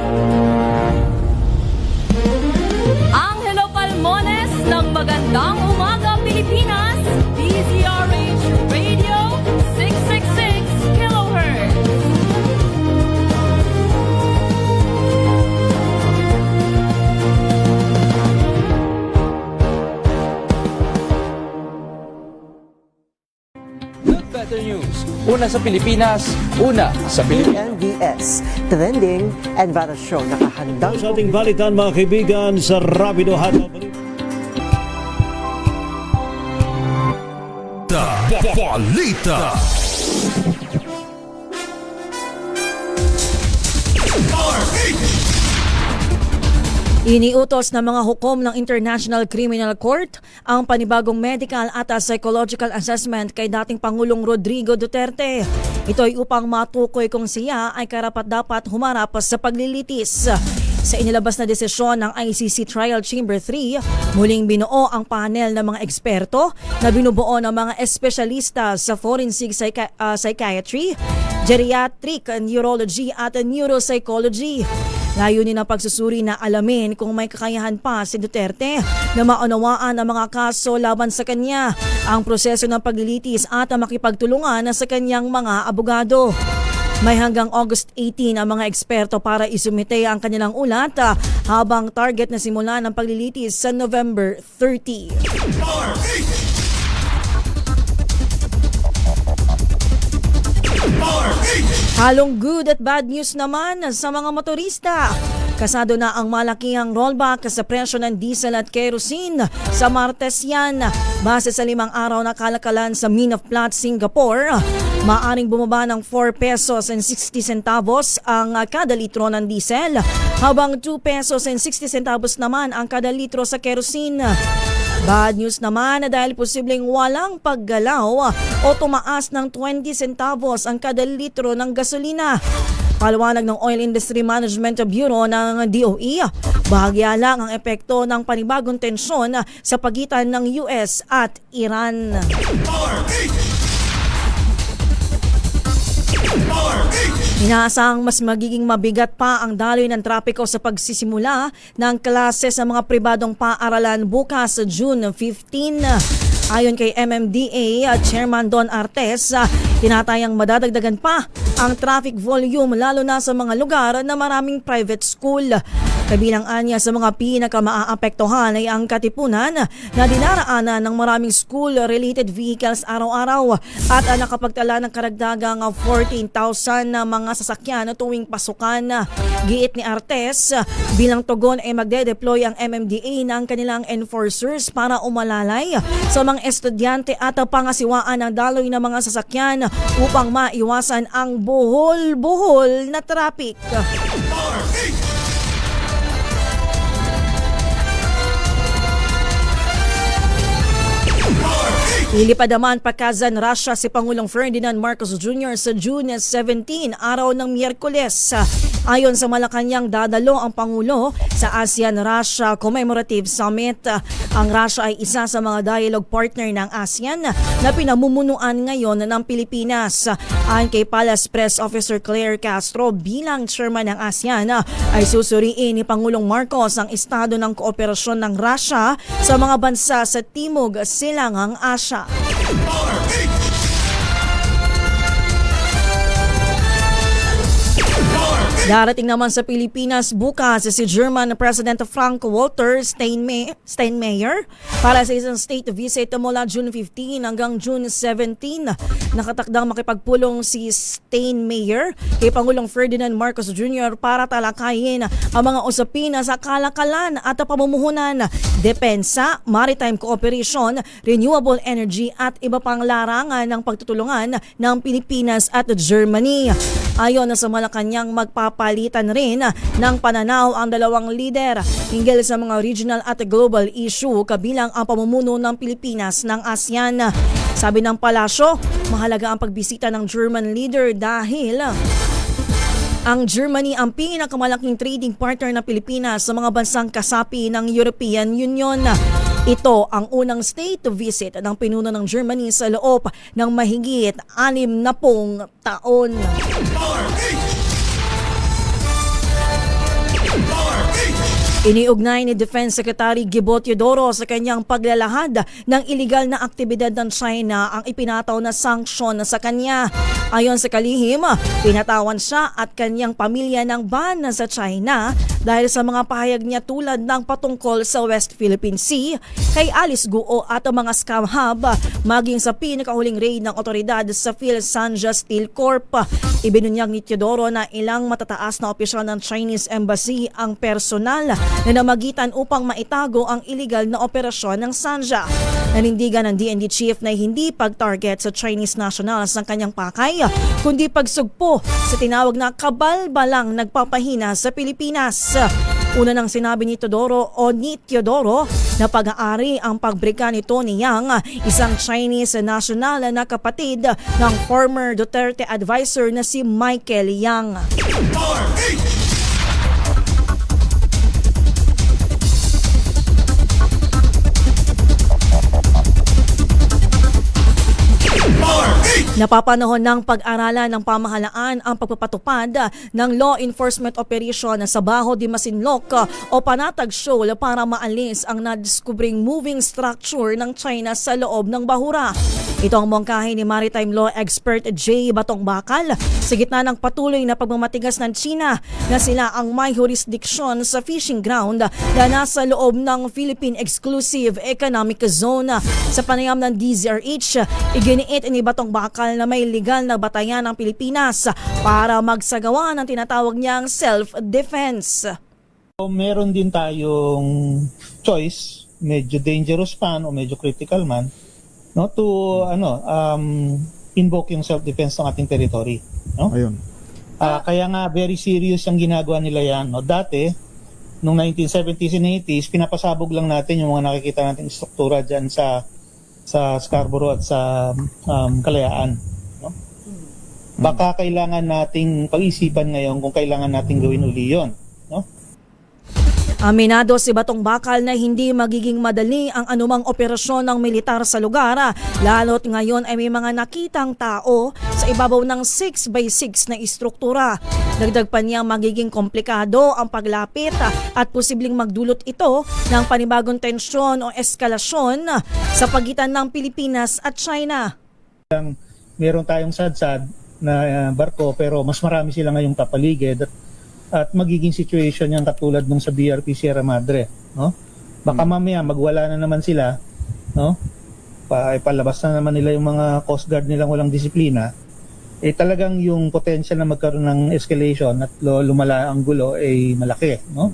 Angelo Palmones ng Magandang Umaga Pilipinas, DZRH Radio 666 kHz. Better News. Una sa Pilipinas, una sa Pilipinas. NBS, Trending and Bara Show. Nakahandang sa ating balitan mga kaibigan sa Rapido Hataw. Balita. Iniutos ng mga hukom ng International Criminal Court ang panibagong medical at psychological assessment kay dating Pangulong Rodrigo Duterte. Ito ay upang matukoy kung siya ay karapat-dapat humarap sa paglilitis. Sa inilabas na desisyon ng ICC Trial Chamber 3, muling binuo ang panel ng mga eksperto na binubuo ng mga espesyalista sa forensic psychiatry, geriatric neurology at neuropsychology. Layunin ng pagsusuri na alamin kung may kakayahan pa si Duterte na maunawaan ang mga kaso laban sa kanya, ang proseso ng paglilitis at ang makipagtulungan sa kanyang mga abogado. May hanggang August 18 ang mga eksperto para isumite ang kanilang ulat habang target na simula ng paglilitis sa November 30. Halong good at bad news naman sa mga motorista. Kasado na ang malakihang rollback sa presyo ng diesel at kerosene sa Martes yan. Base sa 5 araw na kalakalan sa Mine of Platte, Singapore, maaring bumaba ng 4 pesos and 60 centavos ang kada litro ng diesel, habang 2 pesos and 60 centavos naman ang kada litro sa kerosene. Bad news naman dahil posibleng walang paggalaw o tumaas ng 20 centavos ang kada litro ng gasolina. Paliwanag ng Oil Industry Management Bureau ng DOE, bahagya lang ang epekto ng panibagong tensyon sa pagitan ng US at Iran. Inaasang mas magiging mabigat pa ang daloy ng trapiko sa pagsisimula ng klase sa mga pribadong paaralan bukas sa June 15. Ayon kay MMDA Chairman Don Artes, tinatayang madadagdagan pa ang traffic volume lalo na sa mga lugar na maraming private school. Kabilang anya sa mga pinaka-maaapektuhan ay ang Katipunan na dinaraanan ng maraming school-related vehicles araw-araw at nakapagtala ng karagdagang 14,000 na mga sasakyan tuwing pasukan. Giit ni Artes, bilang tugon ay magde-deploy ang MMDA ng kanilang enforcers para umalalay sa mga estudyante at pangasiwaan ng daloy ng mga sasakyan upang maiwasan ang buhol-buhol na traffic. Ilipad naman pagkazan Russia si Pangulong Ferdinand Marcos Jr. sa June 17, araw ng Miyerkules. Ayon sa Malacanang, dadalo ang Pangulo sa ASEAN-Russia Commemorative Summit. Ang Russia ay isa sa mga dialogue partner ng ASEAN na pinamumunuan ngayon ng Pilipinas. Ayon kay Palace Press Officer Claire Castro, bilang chairman ng ASEAN ay susuriin ni Pangulong Marcos ang estado ng kooperasyon ng Russia sa mga bansa sa Timog Silangang Asya. Darating naman sa Pilipinas bukas si German President Frank-Walter Steinmeier para sa isang state visit mula June 15 hanggang June 17. Nakatakdang makipagpulong si Steinmeier kay Pangulong Ferdinand Marcos Jr. para talakayin ang mga usapin sa kalakalan at pamumuhunan, depensa, maritime cooperation, renewable energy at iba pang larangan ng pagtutulungan ng Pilipinas at Germany. Ayon sa Malacanang, magpapalitan rin ng pananaw ang dalawang lider hinggil sa mga regional at global issue kabilang ang pamumuno ng Pilipinas ng ASEAN. Sabi ng palasyo, mahalaga ang pagbisita ng German leader dahil ang Germany ang pinakamalaking trading partner ng Pilipinas sa mga bansang kasapi ng European Union. Ito ang unang state visit ng pinuno ng Germany sa loob ng mahigit 60 taon. Iniugnay ni Defense Secretary Gibo Teodoro sa kanyang paglalahad ng iligal na aktibidad ng China ang ipinataw na sanksyon sa kanya. Ayon sa kalihim, pinatawan siya at kanyang pamilya ng ban sa China dahil sa mga pahayag niya tulad ng patungkol sa West Philippine Sea, kay Alice Guo at ang mga scam hub, maging sa pinakahuling raid ng otoridad sa Phil Sanja Steel Corp. Ibinunyag ni Teodoro na ilang matataas na opisyal ng Chinese Embassy ang personal na namagitan upang maitago ang iligal na operasyon ng Sanja. Nanindigan ng DND chief na hindi pag-target sa Chinese nationals ng kanyang pakay, kundi pagsugpo sa tinawag na kabalbalang nagpapahina sa Pilipinas. Una nang sinabi ni Teodoro na pag-aari ang pagbrika ni Tony Yang, isang Chinese national na kapatid ng former Duterte advisor na si Michael Yang. Napapanahon ng pag-aralan ng pamahalaan ang pagpapatupad ng law enforcement operation sa Baho de Masinloc o Panatag Shoal para maalis ang nadiskubring moving structure ng China sa loob ng bahura. Ito ang mungkahi ni maritime law expert J. Batong Bakal sa gitna ng patuloy na pagmamatigas ng China na sila ang may jurisdiction sa fishing ground na nasa loob ng Philippine Exclusive Economic Zone. Sa panayam ng DZRH, iginiit ni Batong Bakal na may legal na batayan ng Pilipinas para magsagawa ng tinatawag niyang self-defense. Meron din tayong choice, medyo dangerous man o medyo critical man, no, to invoke yung self-defense ng ating territory, no? Ayun. Kaya nga very serious ang ginagawa nila yan, no? Dati nung 1970s and 80s, pinapasabog lang natin yung mga nakikita nating struktura diyan sa Scarborough at sa Kalayaan, no? Baka kailangan nating pag-isipan ngayon kung kailangan nating gawin uli yun, no? Aminado si Batong Bakal na hindi magiging madali ang anumang operasyon ng militar sa lugar, lalo't ngayon ay may mga nakitang tao sa ibabaw ng 6x6 na istruktura. Dagdag pa niya magiging komplikado ang paglapit at posibleng magdulot ito ng panibagong tensyon o eskalasyon sa pagitan ng Pilipinas at China. Meron tayong sadsad na barko pero mas marami sila ngayong kapaligid at magiging situation yan katulad nung sa BRP Sierra Madre, no? Baka mamaya magwala na naman sila, no? Palabas na naman nila yung mga Coast Guard nilang walang disiplina. Talagang yung potential na magkaroon ng escalation at lumala ang gulo ay malaki, no?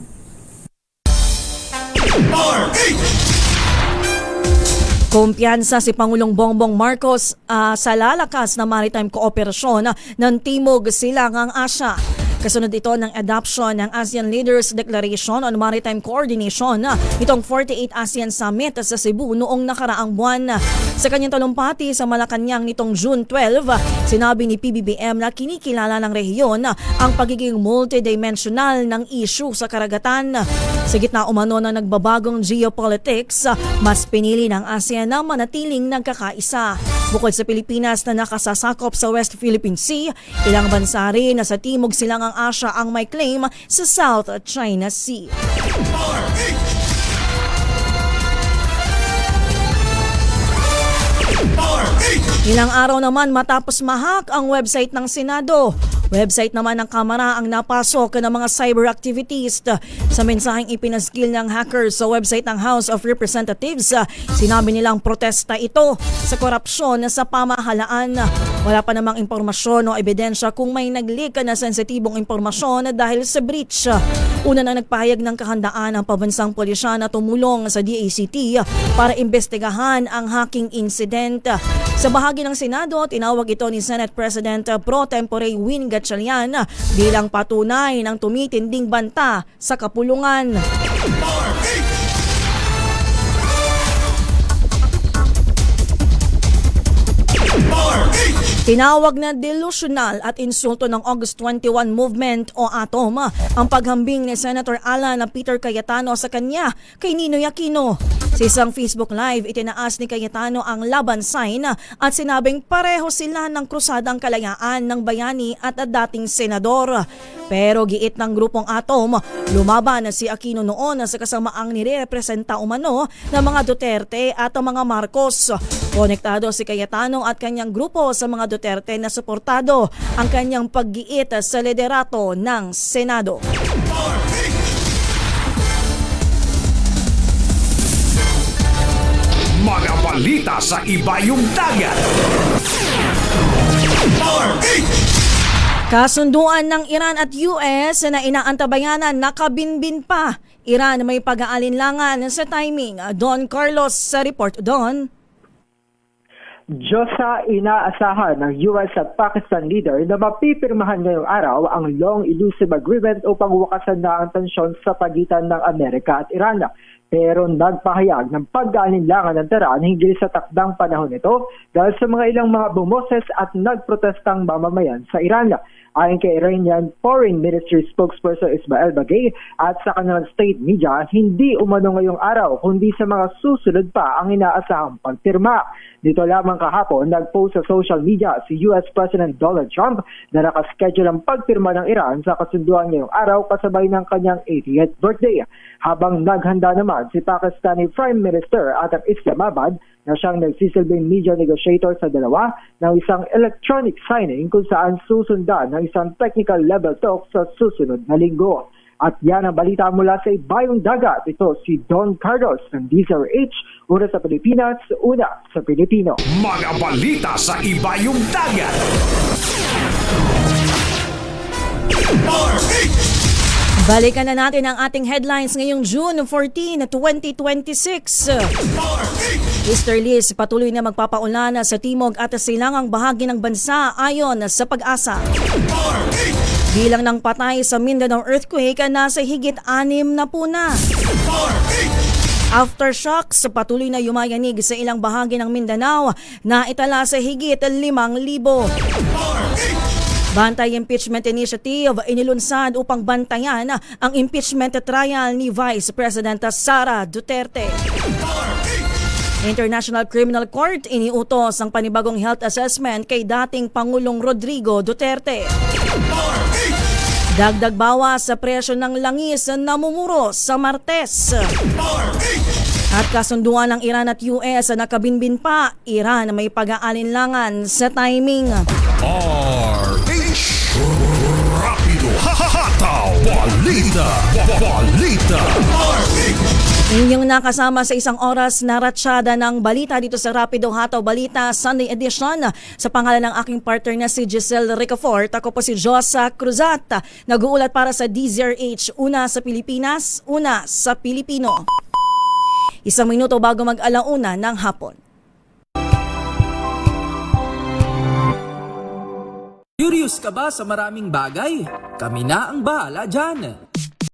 Kumpiyansa si Pangulong Bongbong Marcos sa lalakas na maritime kooperasyon ng Timog Silangang Asya. Kasunod ito ng adoption ng ASEAN Leaders Declaration on Maritime Coordination itong 48 ASEAN Summit sa Cebu noong nakaraang buwan. Sa kanyang talumpati sa Malacanang nitong June 12, sinabi ni PBBM na kinikilala ng rehiyon ang pagiging multidimensional ng issue sa karagatan. Sa gitna umano ng nagbabagong geopolitics, mas pinili ng ASEAN na manatiling nagkakaisa. Bukod sa Pilipinas na nakasasakop sa West Philippine Sea, ilang bansa rin na sa Timog Silangang Asya ang may claim sa South China Sea. Ilang araw naman matapos mahak ang website ng Senado, Website naman ng Kamara ang napasok ng mga cyber activities. Sa mensaheng ipinaskil ng hackers sa website ng House of Representatives, sinabi nilang protesta ito sa korupsyon sa pamahalaan. Wala pa namang impormasyon o ebidensya kung may nag-leak na sensitibong impormasyon dahil sa breach. Una na nagpahayag ng kahandaan ang pabansang pulisya na tumulong sa DACT para imbestigahan ang hacking incident. Sa bahagi ng Senado, tinawag ito ni Senate President Pro Tempore Win Gatchalian bilang patunay ng tumitinding banta sa kapulungan. Tinawag na delusional at insulto ng August 21 Movement o ATOM ang paghambing ni Senator Alan Peter Cayetano sa kanya kay Ninoy Aquino. Sa isang Facebook Live, itinaas ni Cayetano ang laban sign at sinabing pareho sila ng krusadang kalayaan ng bayani at dating senador. Pero giit ng grupong ATOM, lumaban si Aquino noon sa kasamaang nirepresenta umano ng mga Duterte at mga Marcos. Konektado si Cayetano at kanyang grupo sa mga Duterte na suportado ang kanyang paggiit sa liderato ng Senado. Mga balita sa Ibayong Dagat. Kasunduan ng Iran at US na inaantabayanan nakabinbin pa. Iran may pag-aalinlangan sa timing. Don Carlos sa report. Don. Diyosa, inaasahan ng US at Pakistan leader na mapipirmahan ngayong araw ang long elusive agreement upang wakasan na ang tensyon sa pagitan ng Amerika at Iran. Pero nagpahayag ng pag-aalinlangan ng Tehran hinggil sa takdang panahon nito dahil sa mga ilang mga bumoses at nagprotestang mamamayan sa Iran. Ayon kay Iranian Foreign Ministry spokesperson Ismail Bagay at sa kanilang state media, hindi umano ngayong araw kundi sa mga susunod pa ang inaasahang pagpirma. Dito lamang kahapon, nag-post sa social media si US President Donald Trump na nakaschedule ang pagpirma ng Iran sa kasunduan ngayong araw kasabay ng kanyang 80th birthday. Habang naghanda naman si Pakistani Prime Minister at ang Islamabad na siyang nagsisilbing media negotiator sa dalawa ng isang electronic signing kung saan susundan ng isang technical level talk sa susunod na linggo. At yan ang balita mula sa Ibayong Dagat. Ito si Don Carlos ng DZRH, una sa Pilipinas, una sa Pilipino. Mga balita sa Ibayong Dagat. Balikan na natin ang ating headlines ngayong June 14, 2026. Easterlies patuloy na magpapaulan sa timog at silangang bahagi ng bansa ayon sa Pag-asa. Bilang ng patay sa Mindanao earthquake nasa higit 6 na po na. Aftershocks patuloy na yumayanig sa ilang bahagi ng Mindanao na itala sa higit 5,000. Bantay Impeachment Initiative inilunsad upang bantayan ang impeachment trial ni Vice President Sara Duterte. International Criminal Court iniutos ang panibagong health assessment kay dating Pangulong Rodrigo Duterte. Dagdag bawas sa presyo ng langis na namumuro sa Martes. At kasunduan ng Iran at US na nakabinbin pa, Iran may pag-aalinlangan sa timing. Rapido Hataw Balita. Inyong nakasama sa isang oras na ratsyada ng balita dito sa Rapido Hataw Balita Sunday Edition. Sa pangalan ng aking partner na si Giselle Ricafort, ako po si Josa Cruzat. Nag-uulat para sa DZRH, una sa Pilipinas, una sa Pilipino. 1 minuto bago mag-alauna ng hapon. Curious ka ba sa maraming bagay? Kami na ang bahala dyan.